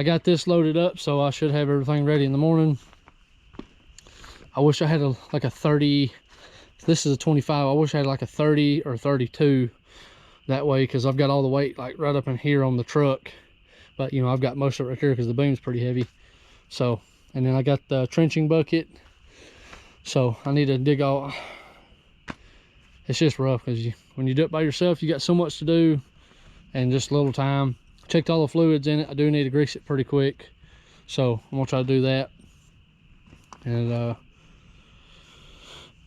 I got this loaded up, so I should have everything ready in the morning. I wish I had like a 30. This is a 25. I wish I had like a 30 or 32 that way, because I've got all the weight like right up in here on the truck. But you know, I've got most of it right here because the boom's pretty heavy. So, and then I got the trenching bucket. So I need to dig all. It's just rough because when you do it by yourself, you got so much to do and just a little time. Checked all the fluids in it. I do need to grease it pretty quick, so I'm gonna try to do that. And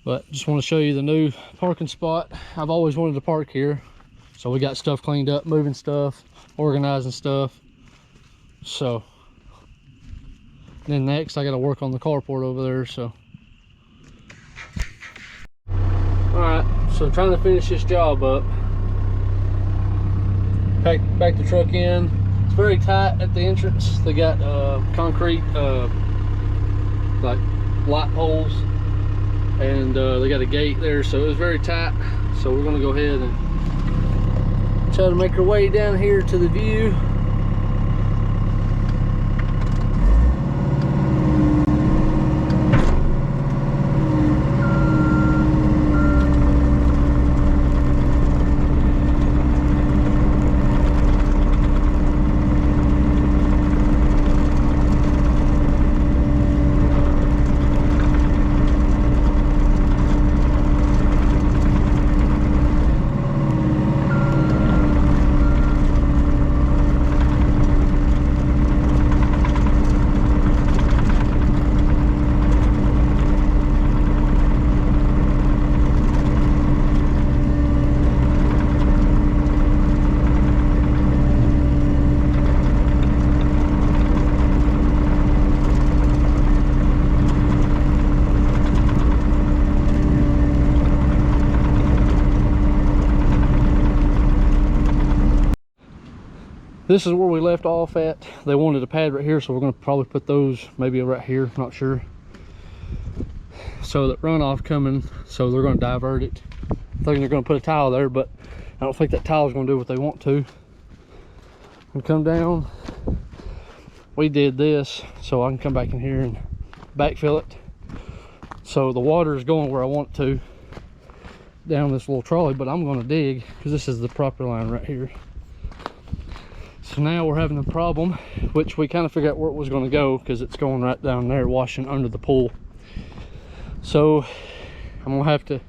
but just want to show you the new parking spot. I've always wanted to park here, so we got stuff cleaned up, moving stuff, organizing stuff. So then next I got to work on the carport over there. So all right, so trying to finish this job up. Back the truck in. It's very tight at the entrance. They got concrete like light poles, and they got a gate there, so it was very tight. So we're gonna go ahead and try to make our way down here to the view. This is where we left off at. They wanted a pad right here, so we're going to probably put those maybe right here, not sure. So that runoff coming, so they're going to divert it. I think they're going to put a tile there, but I don't think that tile is going to do what they want to. And come down. We did this so I can come back in here and backfill it. So the water is going where I want it to, down this little trolley, but I'm going to dig because this is the property line right here. So now we're having a problem, which we kind of figured out where it was going to go because it's going right down there, washing under the pool. So I'm going to have to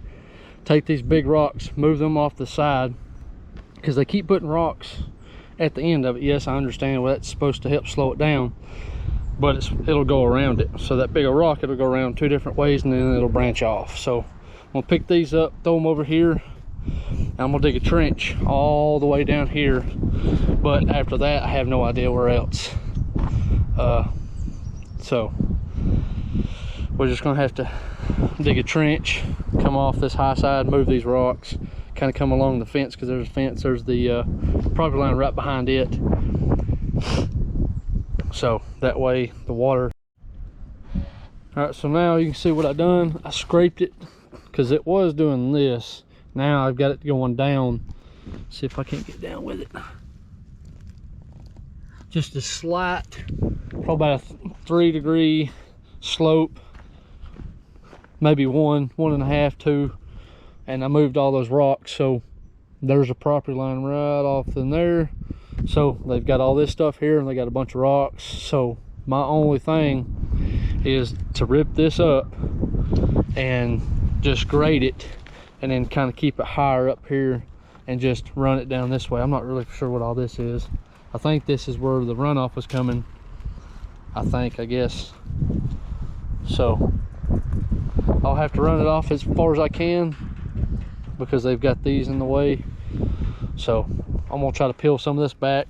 take these big rocks, move them off the side, because they keep putting rocks at the end of it. Yes, I understand, well, that's supposed to help slow it down, but it'll go around it. So that big of rock, it'll go around two different ways, and then it'll branch off. So I'm going to pick these up, throw them over here. I'm gonna dig a trench all the way down here, but after that I have no idea where else. So we're just gonna have to dig a trench, come off this high side, move these rocks, kind of come along the fence, because there's a fence, there's the property line right behind it, so that way the water. All right, so now you can see what I done. I scraped it because it was doing this. Now I've got it going down. See if I can't get down with it. Just a slight, probably about a 3-degree slope, maybe one and a half, 2. And I moved all those rocks, so there's a property line right off in there. So they've got all this stuff here, and they got a bunch of rocks. So my only thing is to rip this up and just grade it, and then kind of keep it higher up here and just run it down this way. I'm not really sure what all this is. I think this is where the runoff was coming, I guess. So I'll have to run it off as far as I can because they've got these in the way. So I'm gonna try to peel some of this back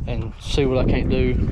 and see what I can't do.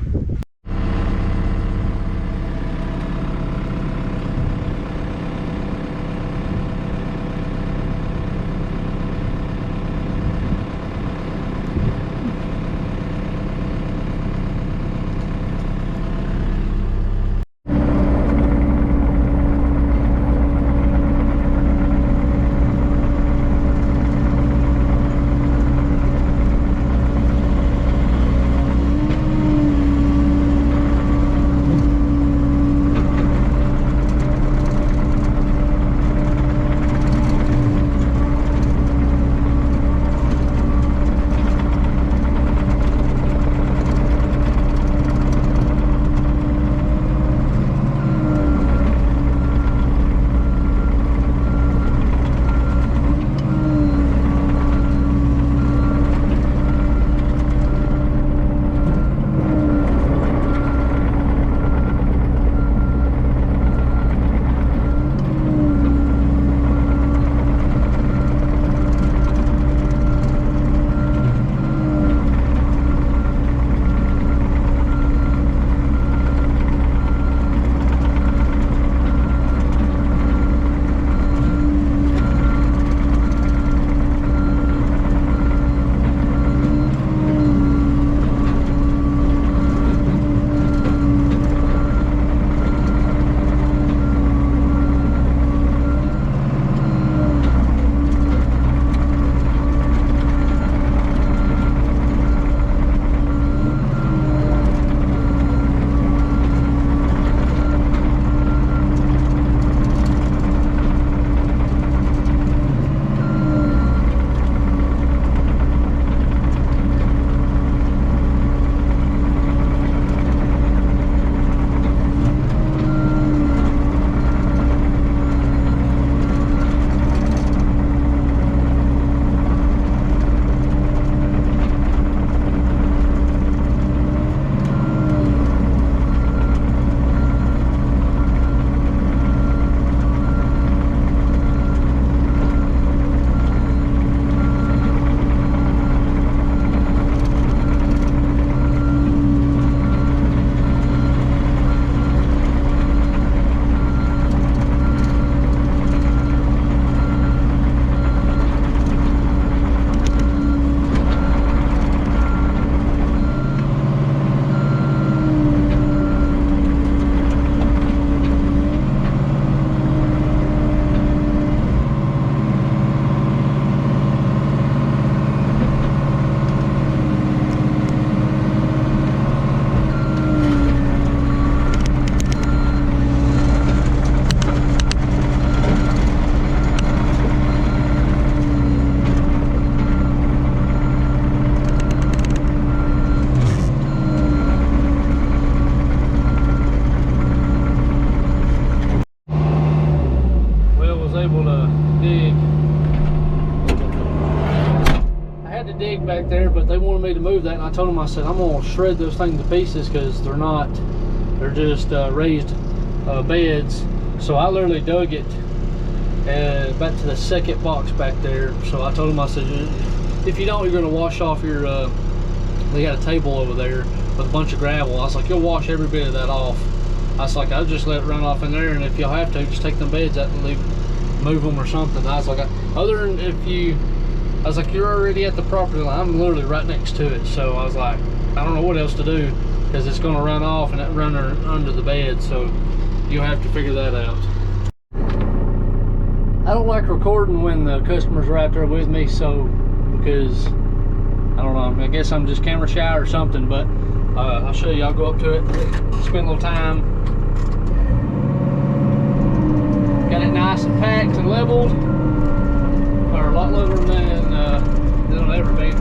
move that, and I told him, I said, I'm gonna shred those things to pieces because they're just raised beds. So I literally dug it back to the second box back there. So I told him, I said, if you don't, you're gonna wash off your, they got a table over there with a bunch of gravel. I was like, you'll wash every bit of that off. I was like, I'll just let it run off in there, and if you'll have to, just take them beds out and move them or something. I was like, other than I was like, you're already at the property line. I'm literally right next to it. So I was like, I don't know what else to do because it's gonna run off and it run under the bed. So you'll have to figure that out. I don't like recording when the customers are out there with me, so because I don't know, I guess I'm just camera shy or something, but I'll show you. I'll go up to it, spend a little time. Got it nice and packed and leveled, or a lot leveler than it'll ever be.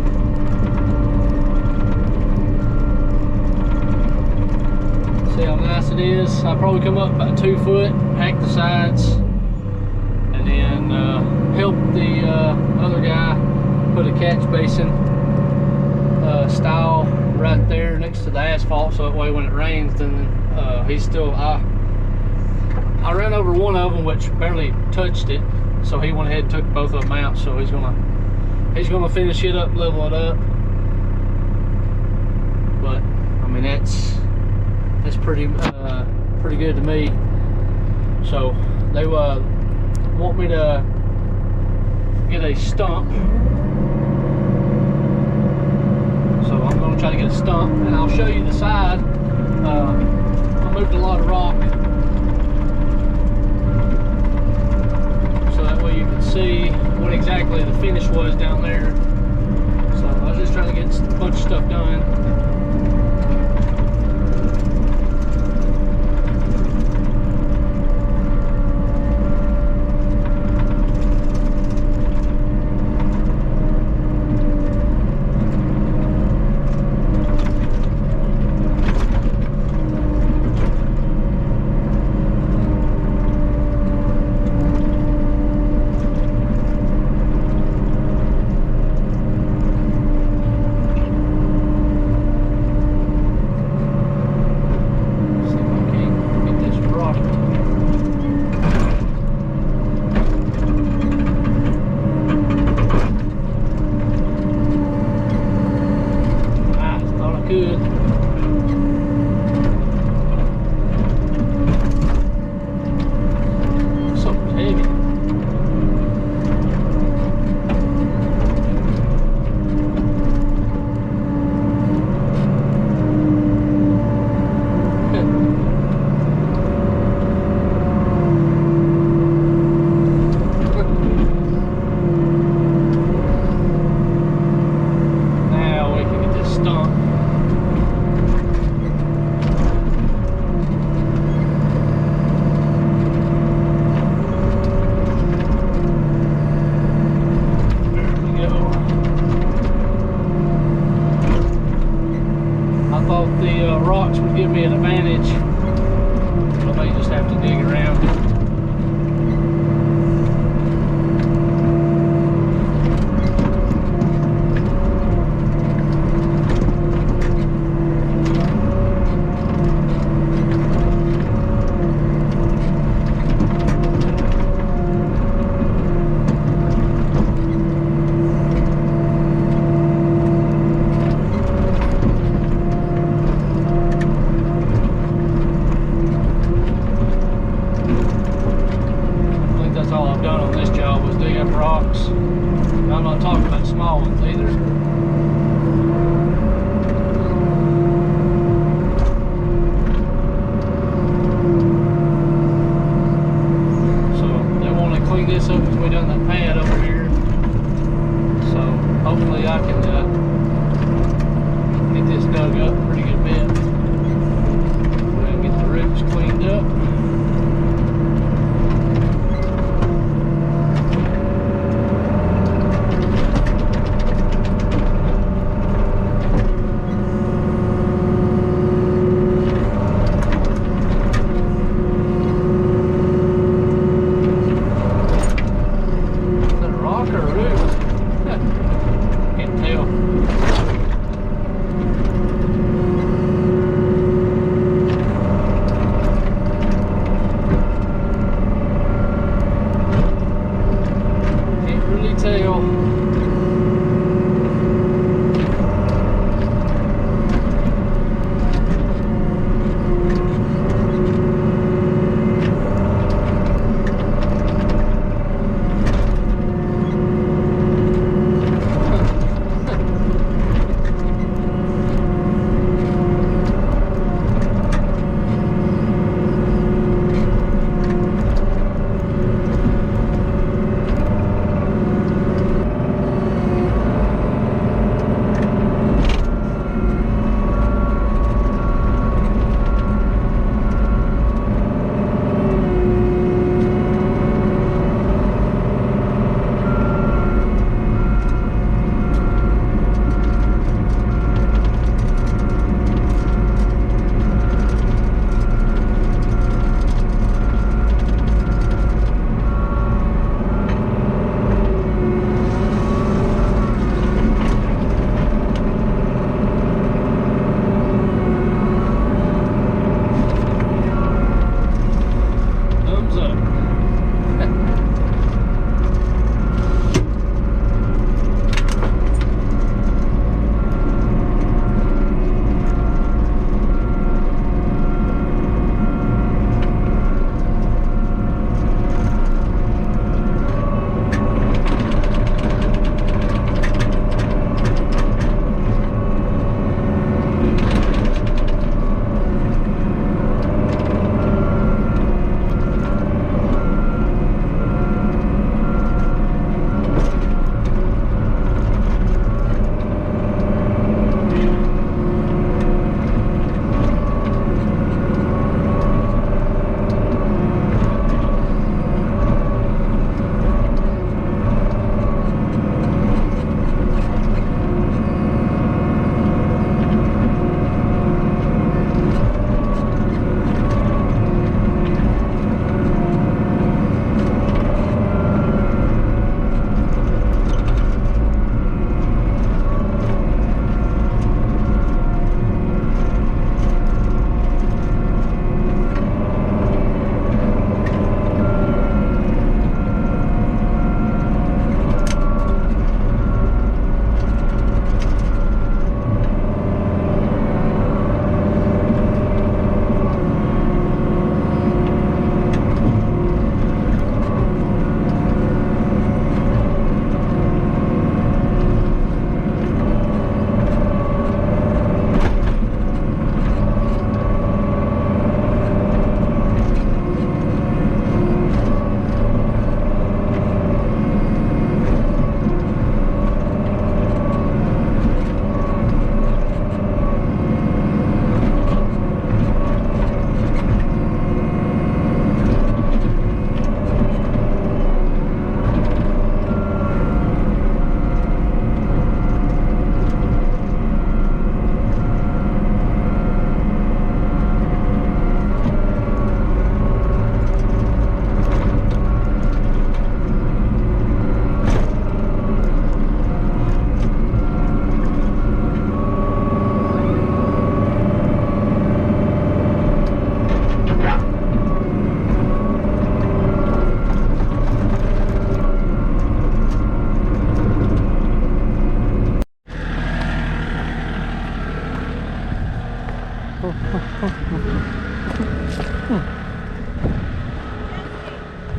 See how nice it is. I'll probably come up about 2 foot, pack the sides, and then help the other guy put a catch basin style right there next to the asphalt, so that way when it rains, then he's still. I ran over one of them, which barely touched it, so he went ahead and took both of them out. So he's gonna finish it up, level it up. But I mean, that's pretty good to me. So they want me to get a stump, so I'm gonna try to get a stump, and I'll show you the side. I moved a lot of rock, so that way you can see what exactly the finish was down there. So I was just trying to get a bunch of stuff done. Rocks would give me an advantage. I may just have to dig around it.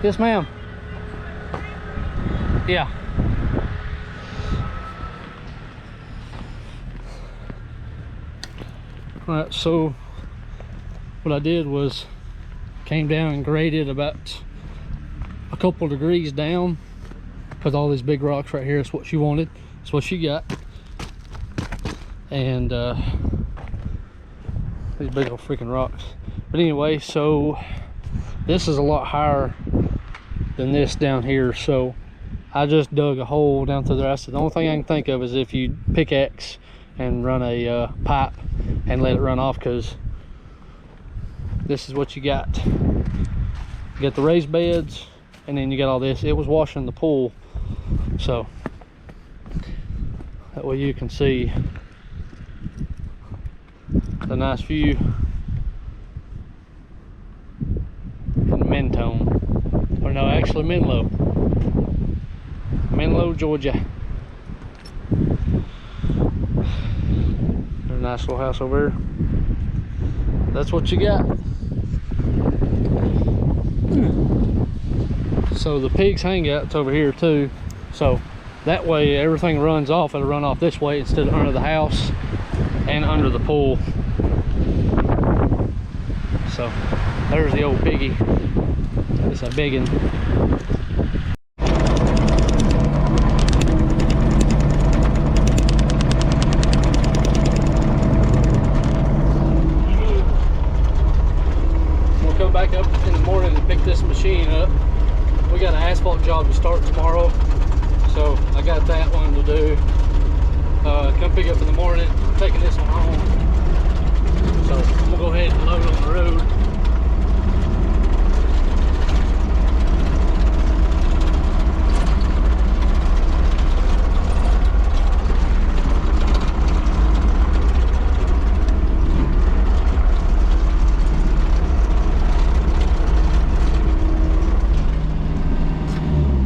Yes, ma'am. Yeah. All right, so what I did was came down and graded about a couple degrees down, because all these big rocks right here is what she wanted. It's what she got. And these big old freaking rocks. But anyway, so this is a lot higher than this down here, so I just dug a hole down through there. I said the only thing I can think of is if you pickaxe and run a pipe and let it run off, because this is what you got. You got the raised beds, and then you got all this. It was washing the pool, so that way you can see the nice view in Mentone, or no, actually Menlo, Georgia. There's a nice little house over there. That's what you got. So the pigs hangout's over here too, so that way everything runs off. It'll run off this way instead of under the house and under the pool. So there's the old piggy. It's a big one. We'll come back up in the morning and pick this machine up. We got an asphalt job to start tomorrow, so I got that one to do. Come pick up in the morning. I'm taking this one home, so I'm gonna go ahead and load on the road.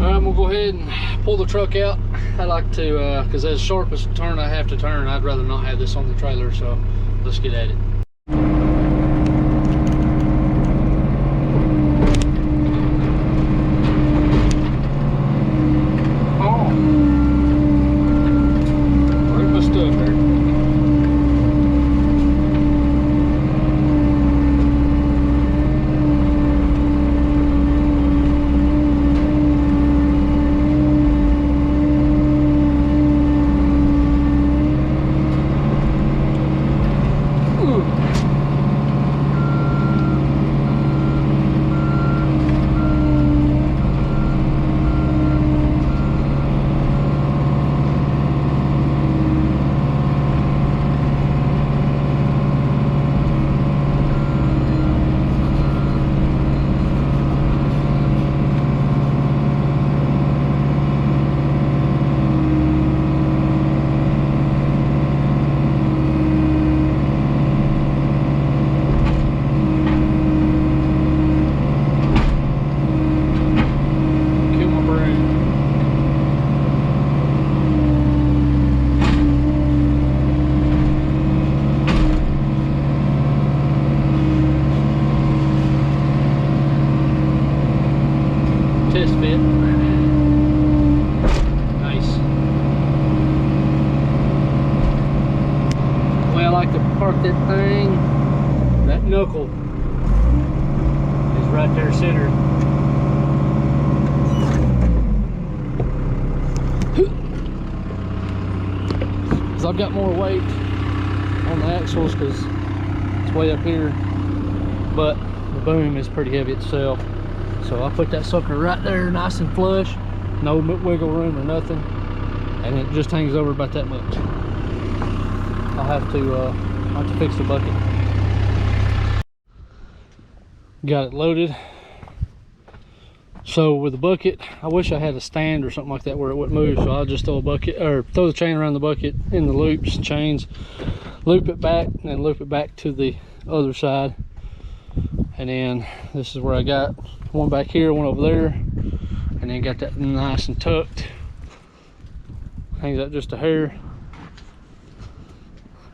I'm gonna go ahead and pull the truck out. I like to, because as sharp as a turn I have to turn, I'd rather not have this on the trailer, so let's get at it. Oh, where's my stuff here? Test fit. Nice. The way I like to park that thing, that knuckle is right there centered. Because I've got more weight on the axles because it's way up here, but the boom is pretty heavy itself. So I put that sucker right there nice and flush, no wiggle room or nothing, and it just hangs over about that much. I'll have to fix the bucket. Got it loaded. So with the bucket, I wish I had a stand or something like that where it wouldn't move, so I'll just throw a bucket, or throw the chain around the bucket in the loops, chains, loop it back, and then loop it back to the other side. And then this is where I got one back here, one over there, and then got that nice and tucked. Hangs out just a hair.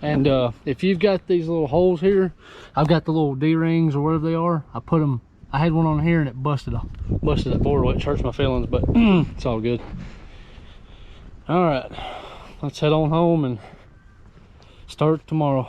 And if you've got these little holes here, I've got the little D-rings or whatever they are. I had one on here and it busted that board, which hurts my feelings, but it's all good. All right, let's head on home and start tomorrow.